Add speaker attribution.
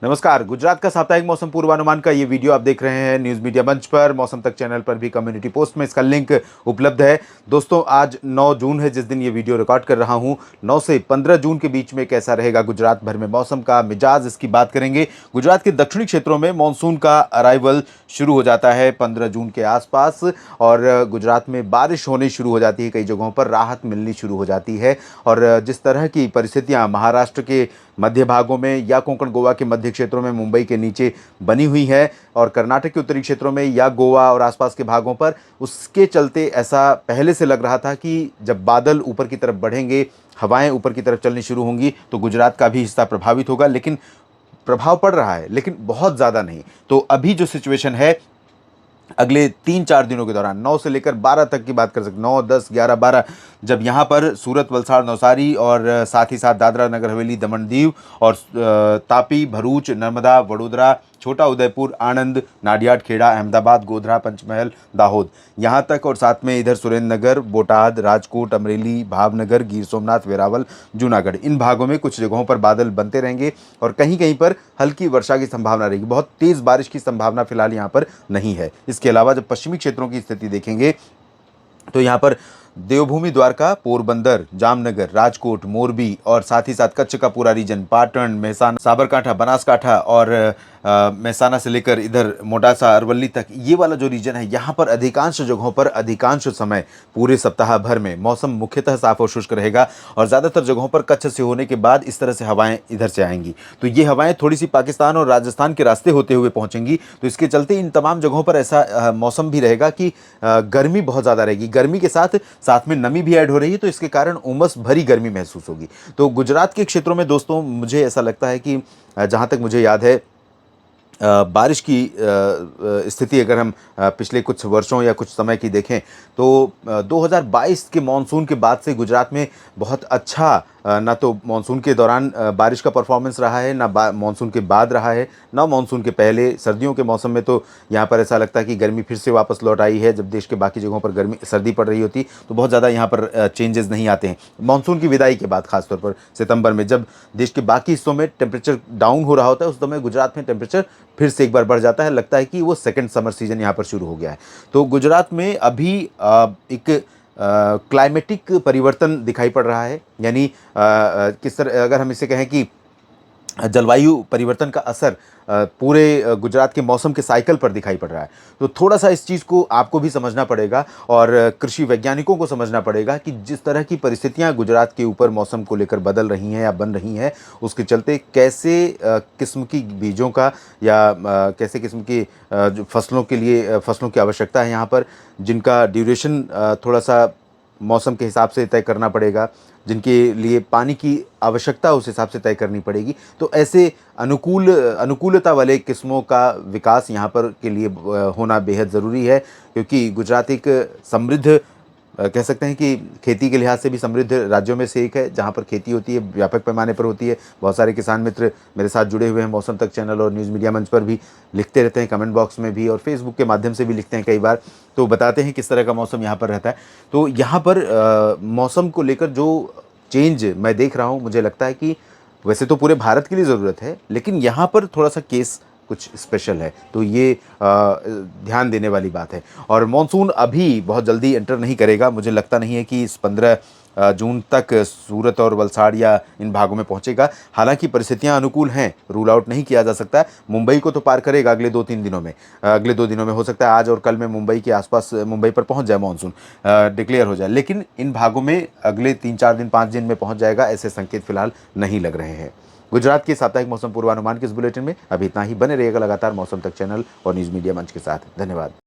Speaker 1: नमस्कार। गुजरात का साप्ताहिक मौसम पूर्वानुमान का ये वीडियो आप देख रहे हैं न्यूज़ मीडिया मंच पर। मौसम तक चैनल पर भी कम्युनिटी पोस्ट में इसका लिंक उपलब्ध है। दोस्तों, आज 9 जून है जिस दिन ये वीडियो रिकॉर्ड कर रहा हूँ। 9 से 15 जून के बीच में कैसा रहेगा गुजरात भर में मौसम का मिजाज, इसकी बात करेंगे। गुजरात के दक्षिणी क्षेत्रों में मानसून का अराइवल शुरू हो जाता है 15 जून के आसपास और गुजरात में बारिश होनी शुरू हो जाती है। कई जगहों पर राहत मिलनी शुरू हो जाती है और जिस तरह की परिस्थितियाँ महाराष्ट्र के मध्य भागों में या कोंकण गोवा के मध्य क्षेत्रों में मुंबई के नीचे बनी हुई है और कर्नाटक के उत्तरी क्षेत्रों में या गोवा और आसपास के भागों पर, उसके चलते ऐसा पहले से लग रहा था कि जब बादल ऊपर की तरफ बढ़ेंगे, हवाएं ऊपर की तरफ चलनी शुरू होंगी तो गुजरात का भी हिस्सा प्रभावित होगा। लेकिन प्रभाव पड़ रहा है, लेकिन बहुत ज़्यादा नहीं। तो अभी जो सिचुएशन है, अगले 3-4 दिनों के दौरान 9 से लेकर 12 तक की बात कर सकते, 9, 10, 11, 12, जब यहाँ पर सूरत, वलसाड़, नवसारी और साथ ही साथ दादरा नगर हवेली, दमन दीव और तापी, भरूच, नर्मदा, वडोदरा, छोटा उदयपुर, आणंद, नाडियाड, खेड़ा, अहमदाबाद, गोधरा, पंचमहल, दाहोद, यहाँ तक और साथ में इधर सुरेंद्रनगर, बोटाद, राजकोट, अमरेली, भावनगर, गिर सोमनाथ, वेरावल, जूनागढ़, इन भागों में कुछ जगहों पर बादल बनते रहेंगे और कहीं कहीं पर हल्की वर्षा की संभावना रहेगी। बहुत तेज़ बारिश की संभावना फिलहाल यहाँ पर नहीं है। इसके अलावा जब पश्चिमी क्षेत्रों की स्थिति देखेंगे तो यहाँ पर देवभूमि, द्वारका, पोरबंदर, जामनगर, राजकोट, मोरबी और साथ ही साथ कच्छ का पूरा रीजन, पाटन, मेहसाना, साबरकांठा, बनासकांठा और मेहसाना से लेकर इधर मोडासा, अरवली तक, ये वाला जो रीजन है, यहाँ पर अधिकांश जगहों पर अधिकांश समय पूरे सप्ताह भर में मौसम मुख्यतः साफ और शुष्क रहेगा और ज़्यादातर जगहों पर कच्छ से होने के बाद इस तरह से हवाएं इधर से आएंगी। तो ये हवाएं थोड़ी सी पाकिस्तान और राजस्थान के रास्ते होते हुए पहुँचेंगी। तो इसके चलते इन तमाम जगहों पर ऐसा मौसम भी रहेगा कि गर्मी बहुत ज़्यादा रहेगी। गर्मी के साथ साथ में नमी भी ऐड हो रही है, तो इसके कारण उमस भरी गर्मी महसूस होगी। तो गुजरात के क्षेत्रों में दोस्तों, मुझे ऐसा लगता है कि जहाँ तक मुझे याद है, बारिश की स्थिति अगर हम पिछले कुछ वर्षों या कुछ समय की देखें तो 2022 के मानसून के बाद से गुजरात में बहुत अच्छा ना तो मानसून के दौरान बारिश का परफॉर्मेंस रहा है, ना मानसून के बाद रहा है, ना मानसून के पहले। सर्दियों के मौसम में तो यहाँ पर ऐसा लगता है कि गर्मी फिर से वापस लौट आई है। जब देश के बाकी जगहों पर सर्दी पड़ रही होती तो बहुत ज़्यादा यहाँ पर चेंजेस नहीं आते हैं। मानसून की विदाई के बाद खासतौर पर सितंबर में, जब देश के बाकी हिस्सों में टेम्परेचर डाउन हो रहा होता है, उस समय गुजरात में टेम्परेचर फिर से एक बार बढ़ जाता है। लगता है कि वो सेकंड समर सीजन यहाँ पर शुरू हो गया है। तो गुजरात में अभी एक क्लाइमेटिक परिवर्तन दिखाई पड़ रहा है। यानी किस तरह अगर हम इसे कहें कि जलवायु परिवर्तन का असर पूरे गुजरात के मौसम के साइकिल पर दिखाई पड़ रहा है। तो थोड़ा सा इस चीज़ को आपको भी समझना पड़ेगा और कृषि वैज्ञानिकों को समझना पड़ेगा कि जिस तरह की परिस्थितियां गुजरात के ऊपर मौसम को लेकर बदल रही हैं या बन रही हैं, उसके चलते कैसे किस्म की बीजों का या कैसे किस्म की जो फसलों के लिए फसलों की आवश्यकता है यहाँ पर, जिनका ड्यूरेशन थोड़ा सा मौसम के हिसाब से तय करना पड़ेगा, जिनके लिए पानी की आवश्यकता उस हिसाब से तय करनी पड़ेगी। तो ऐसे अनुकूलता वाले किस्मों का विकास यहाँ पर के लिए होना बेहद ज़रूरी है, क्योंकि गुजरात एक समृद्ध कह सकते हैं कि खेती के लिहाज से भी समृद्ध राज्यों में से एक है, जहाँ पर खेती होती है, व्यापक पैमाने पर होती है। बहुत सारे किसान मित्र मेरे साथ जुड़े हुए हैं, मौसम तक चैनल और न्यूज़ मीडिया मंच पर भी लिखते रहते हैं, कमेंट बॉक्स में भी और फेसबुक के माध्यम से भी लिखते हैं कई बार, तो बताते हैं किस तरह का मौसम यहाँ पर रहता है। तो यहाँ पर मौसम को लेकर जो चेंज मैं देख रहा हूँ, मुझे लगता है कि वैसे तो पूरे भारत के लिए ज़रूरत है, लेकिन यहाँ पर थोड़ा सा केस कुछ स्पेशल है। तो ये ध्यान देने वाली बात है। और मॉनसून अभी बहुत जल्दी एंटर नहीं करेगा। मुझे लगता नहीं है कि इस 15 जून तक सूरत और वलसाड़ या इन भागों में पहुंचेगा। हालांकि परिस्थितियां अनुकूल हैं, रूल आउट नहीं किया जा सकता। मुंबई को तो पार करेगा अगले 2-3 दिनों में। अगले 2 दिनों में हो सकता है आज और कल में मुंबई के आसपास, मुंबई पर पहुंच जाए मानसून, डिक्लेयर हो जाए। लेकिन इन भागों में अगले 3-4 दिन, 5 दिन में पहुँच जाएगा, ऐसे संकेत फिलहाल नहीं लग रहे हैं। गुजरात के साप्ताहिक मौसम पूर्वानुमान के इस बुलेटिन में अभी इतना ही। बने रहिएगा लगातार मौसम तक चैनल और न्यूज़ मीडिया मंच के साथ। धन्यवाद।